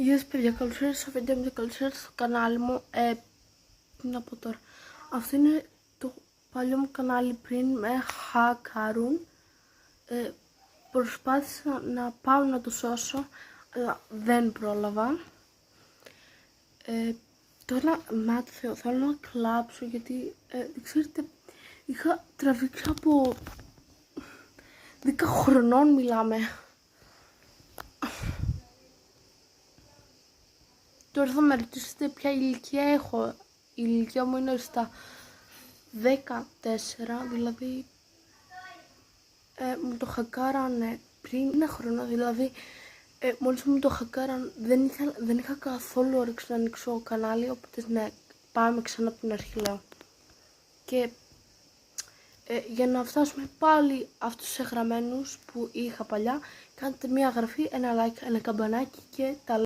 Γεια σας παιδιά, καλώς ήρθατε στο βίντεο μου, καλώς ήρθατε στο κανάλι μου. Τι να πω τώρα. Αυτό είναι το παλιό μου κανάλι πριν με χακαρούν. Προσπάθησα να πάω να το σώσω, αλλά δεν πρόλαβα. Τώρα με το Θεό θέλω να κλάψω γιατί δεν ξέρετε, είχα τραβήξει από 10 χρονών μιλάμε. Τώρα θα με ρωτήσετε ποια ηλικία έχω. Η ηλικία μου είναι στα 14, δηλαδή μου το χακάρανε πριν ένα χρόνο, δηλαδή μόλις μου το χακάραν δεν είχα καθόλου όρεξη να ανοίξω κανάλι, οπότε ναι, πάμε ξανά από την αρχή λέω. Και για να φτάσουμε πάλι αυτούς τους εγγραμμένους που είχα παλιά, κάντε μια εγγραφή, ένα like, ένα καμπανάκι και τα